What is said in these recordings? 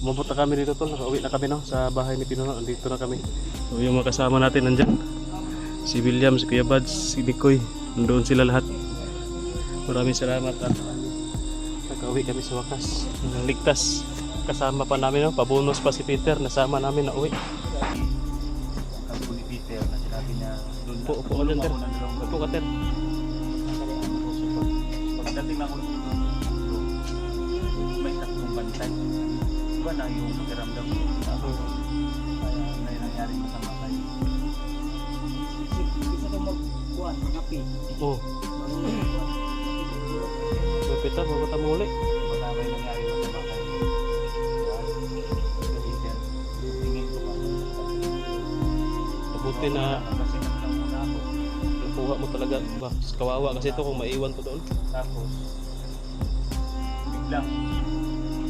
Umabot na kami dito tol, nakauwi na kami no, sa bahay ni Pinuno, dito na kami. So yung mga kasama natin nandyan. Si William, si Kuya Buds, si Nikoy, nandoon sila lahat. Maraming salamat at nakauwi kami sa wakas. Ligtas. Kasama pa namin no, pabonus pa si Peter, nasama namin na uwi. Kaso ni Peter na sinabi niya doon na. Upo ka dyan, Ter. Upo ka, Ter. Pagdating na ako dito, may tatlong bantay. Iba na yung pakiramdam ko. Kaya may nangyari masama tayo. Isa ka magkuhan, ngapi. Oo. Peter, magkata mo ulit. Baka may nangyari masama tayo. Peter, tingin ko pa. Mabuti na Kasi lang muna ako. nakuha mo talaga. Bah, kawawa kasi ito kung maiwan ko doon. Tapos, biglang,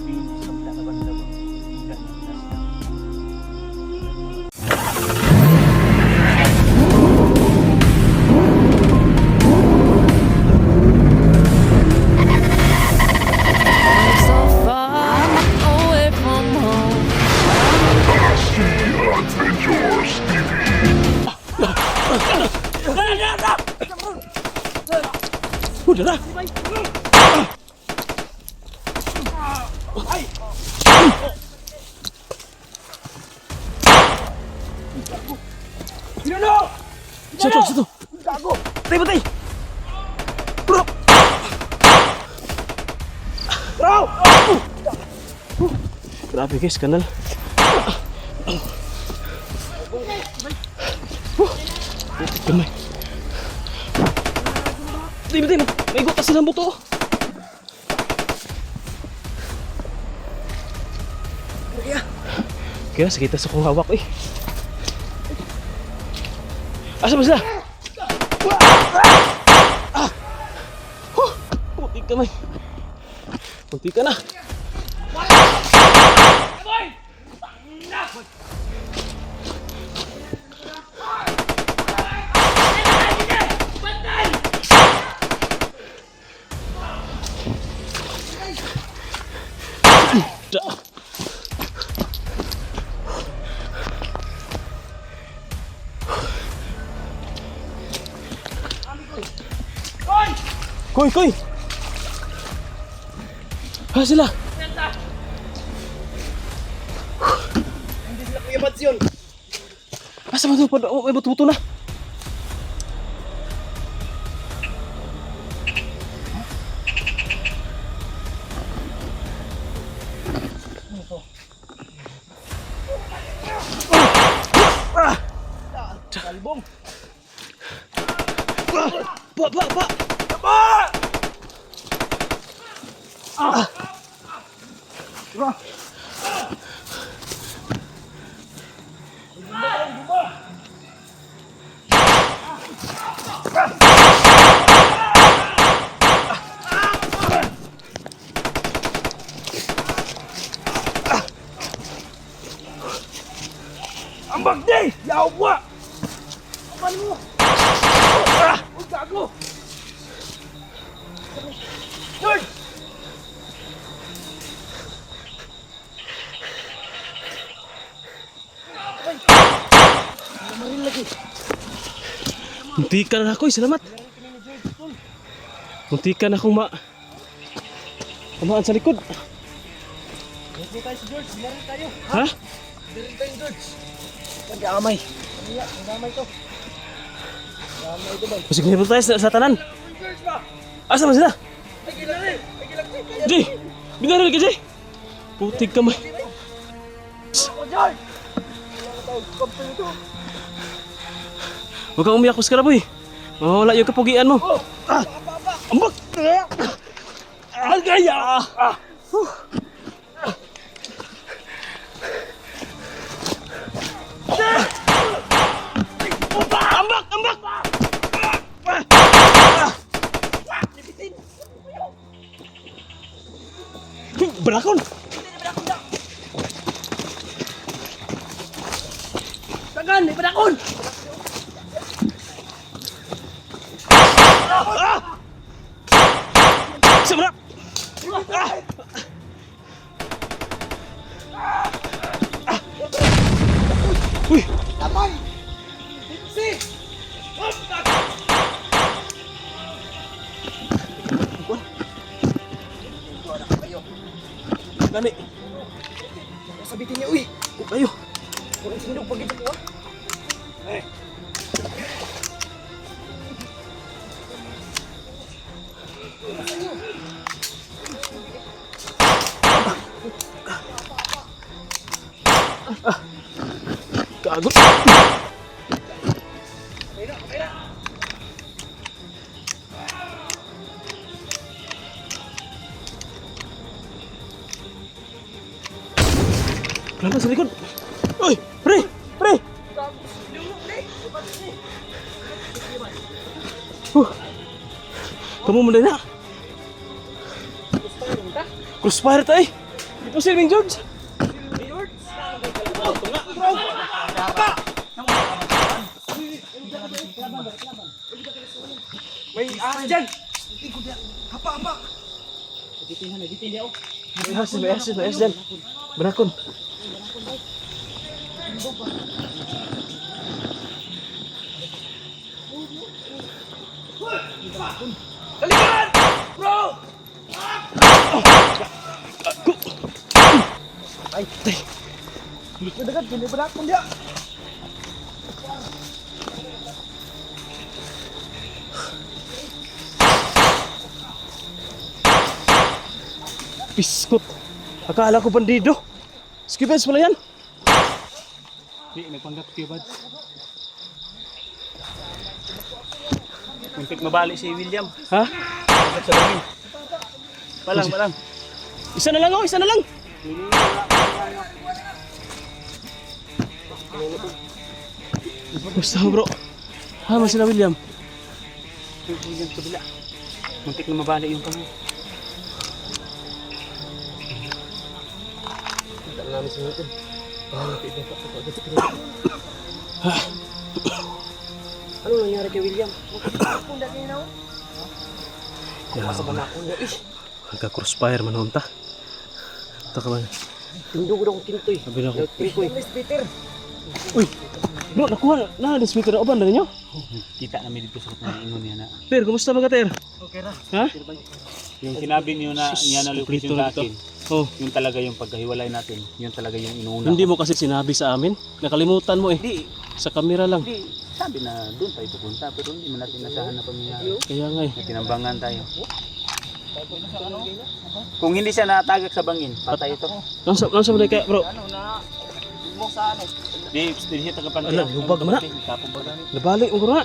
tingin ko sa pinakabandaw. Biglang, so far away from home. Udah lah. Situ, situ. Tay, tay. Bro. Bro. Grabe guys, kanal. Gamay. Tay, tay. May igot kasi ng buto. Kaya sakita sa kong hawak eh. Asa ba sila? Puti ka may. Puti ka na. Koy, koy. Ha sila. Hindi sila Kuya Buds yun. Asa ba ito? May buto na. Kalbong. Ba. Ambag di! Yawa! Apan mo! Uy, gago! George! Ay! Maril lagi. Muntikan na ako, salamat. Muntikan akong tamaan sa likod. Dito tayo si George, maril tayo. Ha? Maril tayo George. Nag-aamay. Nag-aamay to. Nag-aamay to ba? Masig na tayo sa tanan. George ba? Asa ba sila? Ay, ginaril! Ay, gilagti! Jay! Binaril ka, Jay! Putik ka may. Ako, George! Wala tayo, kampo ito. Huwag kang umiyak, Puskaraboy. Mawawala yung kapugian mo. Oh! Ambak! Agaya! Ambak! Ambak! Berakon! Tagan, may panakon! Sabra! Uy! Lamay! Si! Gani! Sabitin niya, uy! Kung kayo! Kurang sindog pag ito ko, ah! Gago! Kenapa sa likod? Uy! Pre! Pre! Kamu muna na! Crossfire tayo! Di po silbing George! May ahas dyan! Hapa, hapa! May ahas dyan. Berakon. Kalikan! Bro! Ay! Dekat, hindi pa nakapun dia! Piskot. Akala ko bandido. Skibes pala yan. Di, nagpanggap kayo ba? Muntik mabali si William. Ha? Agad sa bangin. Palang. Isa na lang oh, isa na lang. Basta bro. Ha, masih na William. William kabila. Muntik na mabali yung kami. Ano nangyari kay William? Ya, Sa banakon niya, eh! nagka-crossfire man unta. Ito ka ba? Tindog daw kong kintoy. Sabi na ako. Kintoy. Peter! Uy! Bro, nakuha na di speaker oban na ninyo? Kita namin dito sa kapatid ingon niya na. Ter, kumusta mga ter? Okay ra. Ha? Yung sinabi niyo na niya na Kumpleto location na sa ito. akin. Oh, Yun talaga yung pagkahiwalay natin. Yun talaga yung inuuna. hindi mo kasi sinabi sa amin. Nakalimutan mo eh. Hindi. Sa kamera lang. Hindi. Sabi na doon tayo pupunta. Pero hindi mo natin nasahan na pangyayari. Kaya nga eh. Na tinambangan tayo. Kung hindi siya natagak sa bangin, patay ito. Lansa mo na kaya bro. Ano na? Mo sa ano? Di, siya tagapantay. Ala, lubag man na. Tapong baga. Nabalik mo ko na.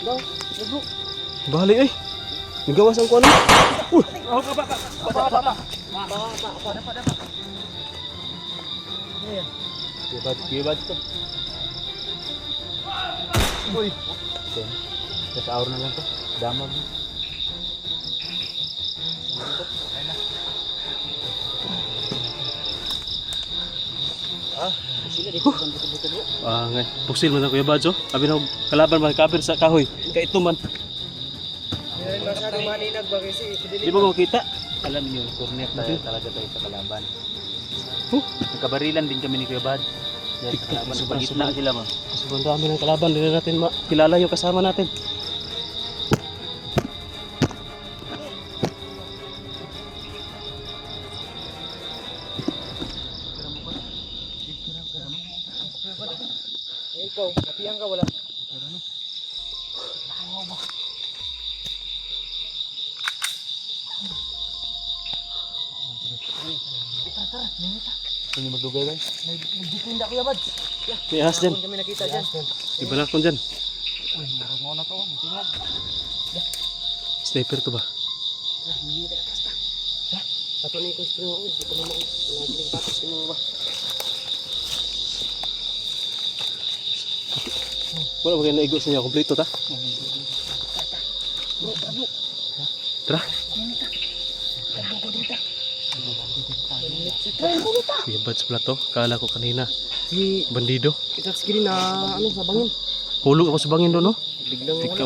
Daw, bro. Balik eh. Nagawas ang kuwan. Uy! Kiyabad to. Uy. Sa hour na lang to. Damag. Ngay. Pusil man na Kuya Badzo. Abi na kalaban man cover sa kahoy. Kay ito man. Yan masyadong maninag ba kasi Di ba makita? Alam niyo, cornet tayo talaga tayo sa kalaban. Huh? Nagkabarilan din kami ni Kuya Bad. Dahil sa kalaban, Sobrang pagitna sila ba? Sobrang dami ng kalaban. Hindi na natin makilala yung kasama natin. ikaw, napiyan ka wala. Kung yung magdugay ba? Nagditinda ko yabad. May ahas dyan. Kami nakita dyan. Iba na akong dyan. Uy, marag mo na to. Tingog. Sniper to ba? Tato na yung string ako. Hindi ko na makiling patos ko ba. Wala mo kayo naigo sa inyo. Kompleto ta? Tara. Kuya Bads pala to. Kala ko kanina. Si Bandido. kita screen na ano sa bangin. Hulog ako sa bangin doon, no? Biglang Tika,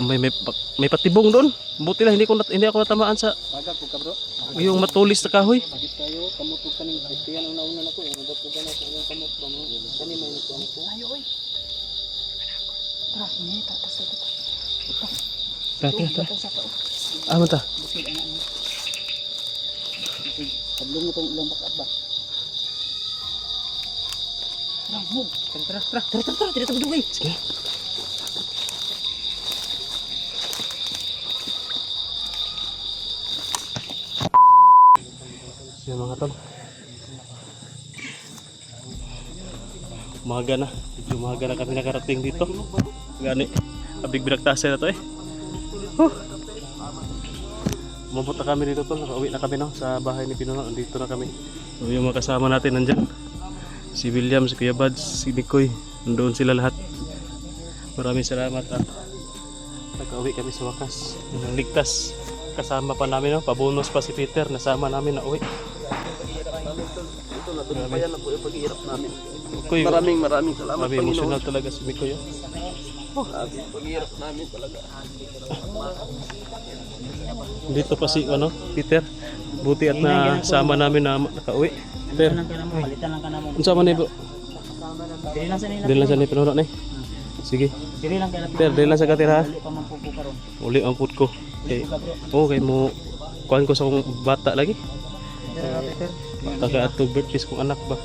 may patibong doon. Buti lang hindi ako natamaan sa Pagak po ka bro. Yung matulis na kahoy. Bakit kayo kamot ug kaning Christian ang nauna nako eh nabot ko na sa inyong kamot pa mo. Kani may nako nako. Ayo oy. Tara, ni tatas ito. Tara. Amo ta. Sablong mo tong ilang bakat ba. Tara, dito sa dugay. Sige. Yan mga tol. Umaga na. Medyo umaga na kami nakarating dito. Gani. Abig binagtasa na to eh. Umabot na kami dito tol. Nakauwi na kami no, sa bahay ni Pinuno. Andito na kami. So, yung mga kasama natin nandyan. Si William, si Kuya Buds, si Nikoy. Nandoon sila lahat. Maraming salamat at nag-uwi kami sa wakas. Ligtas. Kasama pa namin no. Pabonus pa si Peter. Nasama namin na uwi. Ito na tunayan na po yung paghihirap namin. Kuy, Maraming salamat Grabe emotional talaga si Mikoy. Grabe paghihirap namin talaga. Dito pa si ano, Peter. Buti at nasama namin na nakauwi. Peter. Palitan lang ka na mo. Unsa man ni bro? Dili lang sa nila. Dili lang sa ni Pinuno ni. Sige. Dili lang kay Peter, dili lang sa katira. Dili pa man pupo karon. Uli ang put ko. Okay. Okay mo kuan ko sa akong bata lagi. Peter. Taga ato birthday kong anak ba.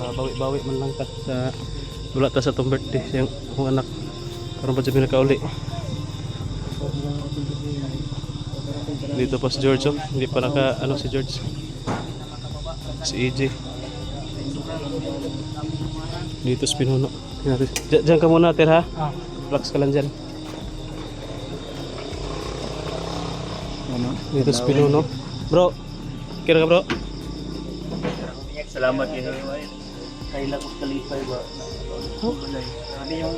Bawi-bawi man lang ta sa wala ta sa tong birthday siyang akong anak. Karon pa sabi nakauli. Dito pa si George oh. Hindi pa naka ano si George. Si AJ. Dito si Pinuno. Diyan ka muna Ter ha. Relax ka lang dyan. Dito si Pinuno. Bro, kira ka bro? Salamat kayo. Kailan ko kalipay ba? Grabe yung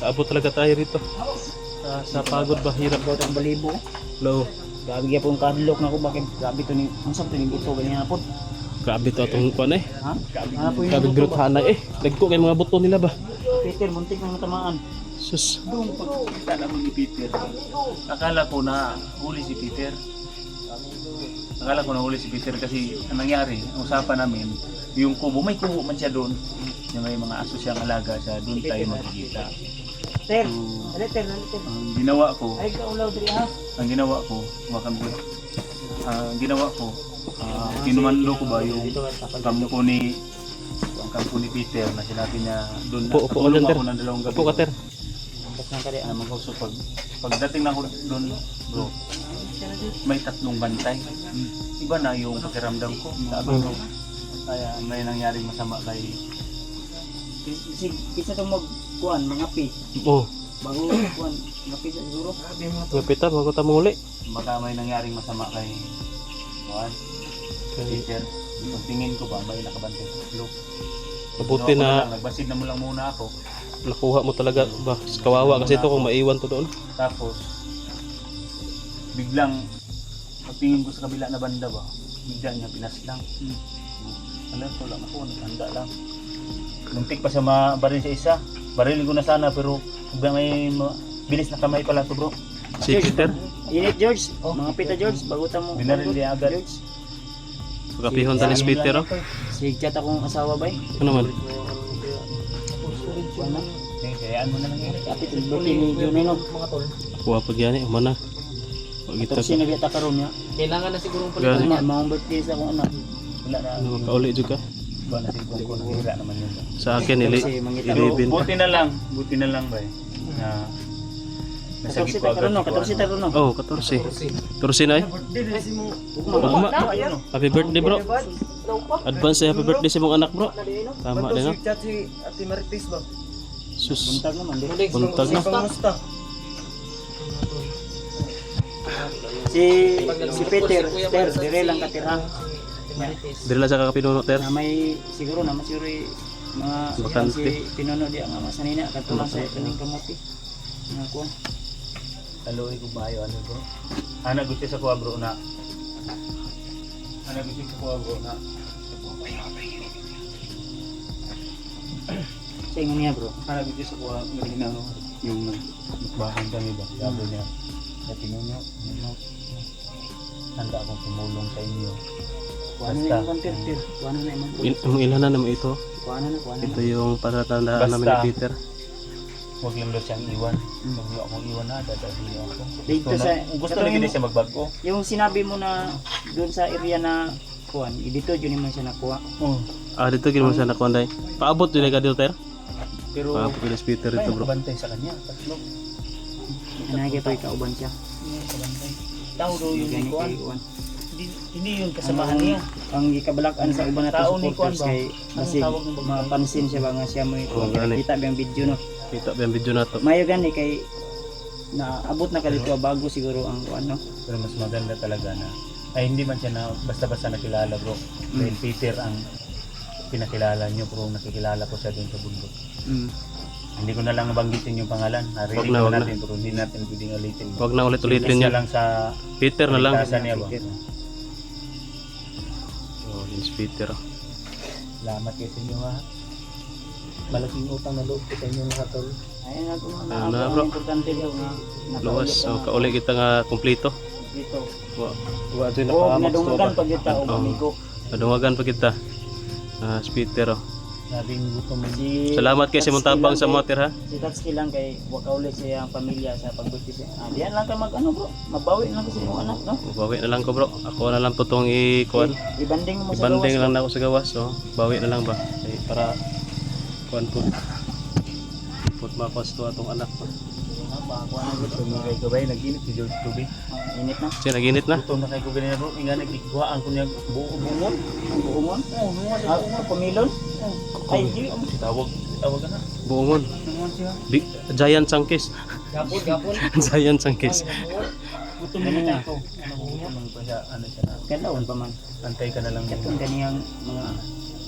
Abot talaga tayo rito. Sa pagod ba? Hirap ba? ang balibo. Low. Grabe gyud pong kadlok na ko bakit grabe to ni unsa to ni buto ganyan hapon. Grabe to atong kuan eh. Ha? Ano po Grabe yung biruthanay eh. Nagko kay mga buto nila ba? Peter muntik nang matamaan. Sus. Doon pagkita naman ni Peter, akala ko na huli si Peter. Akala ko na huli si Peter kasi ang nangyari, ang usapan namin, yung kubo, may kubo man siya doon. Yung may mga aso siyang alaga siya, doon tayo magkikita. Ter, So, Ter. ang ginawa ko, Ay ka ulaw diri ha. kinumanlo ko ba yung kampo ni Peter na sinabi niya doon na Upo ka dyan, Ter. ako ng dalawang gabi. Upo ka Ter. Tapos nang kali Na mag-usap pagdating na ako doon, bro, may 3 bantay. Iba na yung pakiramdam ko. Sabi ko, kaya may nangyaring masama kay Kisa to mag kuan mga pi. Oh, Bago kuan mga pi sa siguro. mapitan mo ko ta muli. baka may nangyaring masama kay Juan, Peter. Yung tingin ko ba may nakabantay sa look. Mabuti na Nagbasid na mo lang muna ako. nakuha mo talaga ba? Kawawa kasi ito kung maiwan to doon. Tapos, biglang, pagtingin ko sa kabila na banda ba, biglang niya pinaslang. Alam ko lang ako, handa lang. Muntik pa sa baril sa isa. Baril ko na sana pero biglang may bilis na kamay pala to bro. Si Peter. Init George. Mga pita George bagutan mo. Binaril niya agad. George. Pagkapihon tali si Peter oh. Sigchat akong asawa bay. Ano man? Ano? Kayaan mo na lang yun. Kapit birthday ni Junino. Kuha pag yan eh. Umana. Pag kita Tapos sinagita karon niya. Kailangan na sigurong Gani. Mga birthday sa akong anak. Wala na. Ano makauli juga. Iba na siguro ko wala naman yun. Sa akin Kasi mangita. Pero ilibin. buti na lang ba na nasagip ko agad. 14 karon no. Oh, 14. 14 na eh. Ugma. Happy birthday bro. Advance happy birthday sa mong anak bro. Tama din no. chat si Ate Marites ba? Sus. Buntag naman di. Buntag na. Kamusta? Si Peter, dire lang katira. Dili lang sa kakapinuno ter. Na may siguro na masuri mga Bakante. si pinuno di ang masanina katulong sa kaning kamuti. Nga ko. Taloy ko ba ano bro? Ana gusto sa kuha bro na. Ana gusto sa kuha bro na. Sa ingon niya bro. Ana gusto sa kuha na yung nagbahan kami ba? Sabi niya. Sa pinuno. handa akong tumulong sa inyo. Kuha na yung content. Kuha na yung Ilan na naman ito? Kuha na. Ito yung patatandaan namin ni Basta. Peter. Huwag lang daw siyang iwan. Huwag niyo akong iwan na, dadalhin ako. Dito sa Gusto katong na gini yung- siya magbago. Yung sinabi mo na doon sa area na kuan, dito yun mo siya nakuha. Oh. Dito ginawa sa nakuanday. Paabot yun ka dito, Ter? Pero Paabot yun si Peter kaya dito, bro. nakabantay sa kanya. Tatlo. Nakikita ko ikauban siya. Nakabantay. Tao daw yung Gani ikuan. kay kuan. Hindi yun kasamahan niya. Ang gikabalakan sa uban na Tao to ni kuan supporters ba? kay Anong basig tawag ng babae? mapansin siya ba nga siya mo Oh, gani. kita ba yung video no. Kita ba yung video na to? Mayo gani kay naabot na kalito bago siguro ang kuan no. Pero mas maganda talaga na ay hindi man siya na basta-basta nakilala bro. Dahil Peter ang pinakilala niyo pero nakikilala ko siya doon sa bundok. Hindi ko na lang nabanggitin yung pangalan. Narinig Wag na, ko wag na. natin pero hindi natin pwedeng ulitin. Huwag na ulit-ulitin Siya niya. lang sa Peter na lang. kaligtasan niya ba? Peter. Oh, yun si Peter. Salamat kayo sa inyo ha. Malaking utang na loob ko sa inyo mga tol. Ayun na kung Ayun na, ang bro. importante daw nga Luwas. So, kauli kita nga kumpleto. dito. Wa ito O nadungan pag kita o Oo. amigo. Nadungagan pa kita. Si Peter. Oh. Sabing gutom mo. Si Salamat kay si Tatsuki Montabang lang sa kay- motor ha. Si Tatsuki lang kay wakauli siya ang pamilya sa pagbuntis. Diyan lang ka mag ano bro, mabawi lang kasi yung anak no. Bawi na lang ko, bro. Ako na lang po itong ikuan. Ibanding mo sa Ibanding gawas. lang na ako sa gawas. So, bawi na lang ba? Para kuan ko. Put mapos to atong anak pa. Pakuha na dito. Kay Gabay nag-init si George Tubig. Init na. Siya naginit na. Gutom na kay Gabay na bro. Nga nagigwaan ko niya buong. Buungon? Oo, pumilon? Ay, di. Tawag ka na. Buongon. Buungon siya. Big Giant Sangkis. Gapon. Giant Sangkis. Gutom na kita ako. Ano pa siya, ano siya na. Kalawan pa man. Antay ka na lang Katong muna. kaniyang mga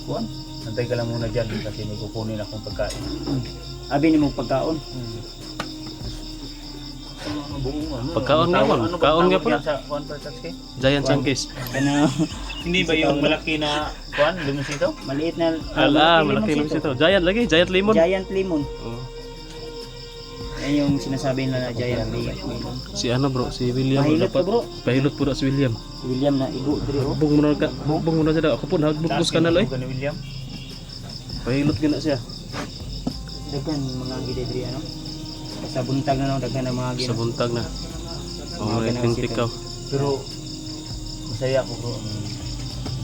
kuwan. Antay ka lang muna dyan kasi may kukunin akong pagkain. Abi ni mo pagkaon. Pagkaon nga po. Kaon nga po na. Sa kuwan pa Tatsuki? Giant Sangkis. Kana Hindi ba yung malaki na kuwan? Lumusito? maliit na Malaki lang ito. Giant lagi. Giant lemon. Giant lemon. Oh. Yan yung sinasabi nila na giant lemon. Si ano bro? Si William. Mahilot ka, bro. Pahilot po na si William. William na igo diri oh. Bung muna ka. Bung muna siya daw. Ako po nagbugos ka na lo eh. Ni William. Pahilot ka na siya. Daghan mga gide diri ano. Sa buntag na lang daghan ang mga Sa gina. buntag na. Oh, Mga may ganang tintikaw. Pero masaya ako bro.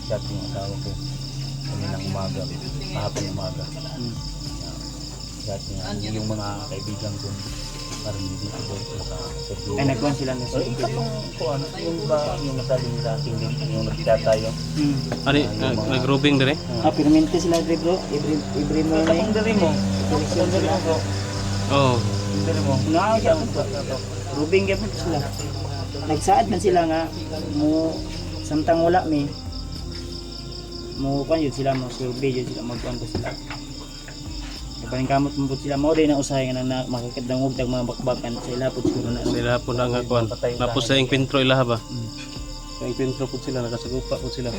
Chat yung asawa ko. Kaninang umaga. Kahapon umaga. Chat niya. Yung mga kaibigan ko. Parang hindi dito doon sa Sergio. Ay nagkuhan sila na sa Katong kuwan. Yung ba yung nasabi nila ating din. Yung nag-chat tayo. Ani, nag-grouping dire. Permanente sila diri bro. Every morning. Katong dali mo. Selection sila. Oh. Yung dali mo. Naaga po. Rubing gyud sila. Nagsaad man sila nga mo samtang wala mi mo kan yun sila mo survey yun sila magkuhan ko sila. Kapaling kamot mo po sila mo din na usahay nga na makakadangog tag mga bakbakan sa ila po siguro na. Sila po na nga kuan. Napos sa enkwentro ilaha ba? Sa enkwentro po sila nakasagupa po sila.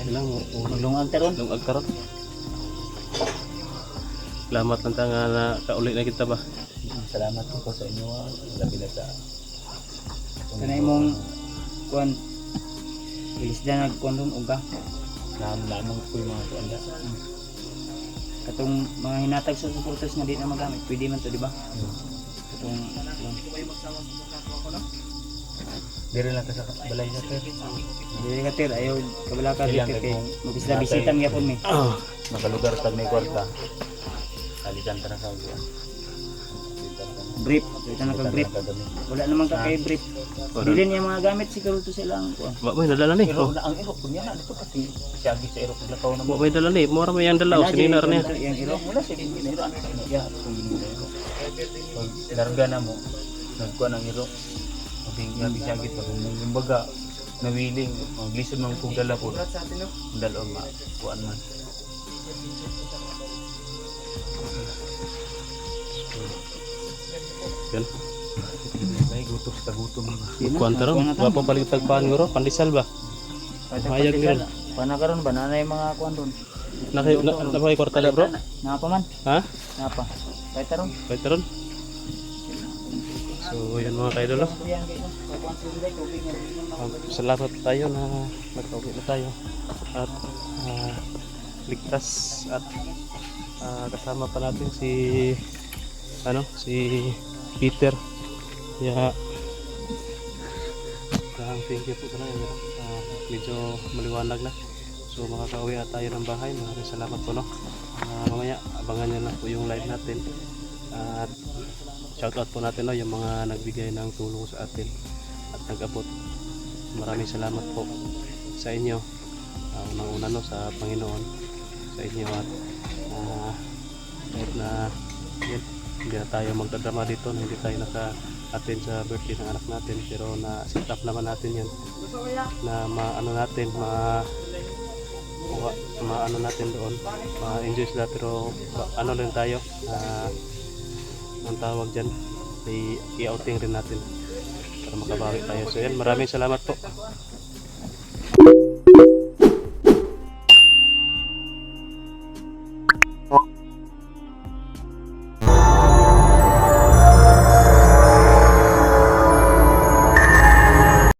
Ilang Maglungag taron. Nung agkaron. Salamat lang ta nga na kauli na kita ba. Salamat po sa inyo. Labi na sa Kana imong kuan ilis na nagkuhan ron uga. lamang ko yung mga tuanda. Katong mga hinatag sa supporters nga di na magamit. Pwede man to di ba? Katong Diri lang ka sa balay na sir. dili ka tir ayaw kabala ka Ilang dito kay kung mabisita mi gyapon mi. Nakalugar tag may kwarta. Alikan ta na sa uwan. Brief, ito na kag brief. Wala naman ka kay brief. Dili niya mga gamit siguro to sila ang kuan. Wa may nadala ni. Pero na ang iro kunya na dito kasi siyagi sa iro paglakaw na Wa mo. may dala ni. Mura may yang dalaw sininar niya. Yang iro. Wala siya din iro ano ya kung iro. Pag larga na mo nagkuha ng iro. Mabing yabi siyagi pa kung baga nawiling maglisod man kung dala po. Dalaw ma kuan man. Yan. May gutom sa gutom. Kuan taron. Wa pa balik tagpaan ngoro pandisal ba. Mayag ni. Pana karon ba nanay mga kuan ron. Nakay kwarta na bro. Napa man? Ha? Napa? Kay taron. Kay taron. So yun mga kaidol, no? Salamat tayo na nagkauwi na tayo at ligtas at kasama pa natin si Peter. Kaya thank you po talaga. Medyo maliwanag na. So makakauwi na tayo ng bahay. Maraming salamat po, no? Mamaya abangan nyo lang po yung live natin. At shoutout po natin, no, yung mga nagbigay ng tulong sa atin at nag-abot. Maraming salamat po sa inyo. Unang-una, no, sa Panginoon, sa inyo. At kahit na yun, hindi na tayo magdadrama dito, hindi tayo naka-attend sa birthday ng anak natin, pero na-set up naman natin yan na maano natin doon, ma-enjoy sila, pero ano rin tayo, ang tawag dyan, i-outing rin natin para makabawi tayo. So yan, maraming salamat po.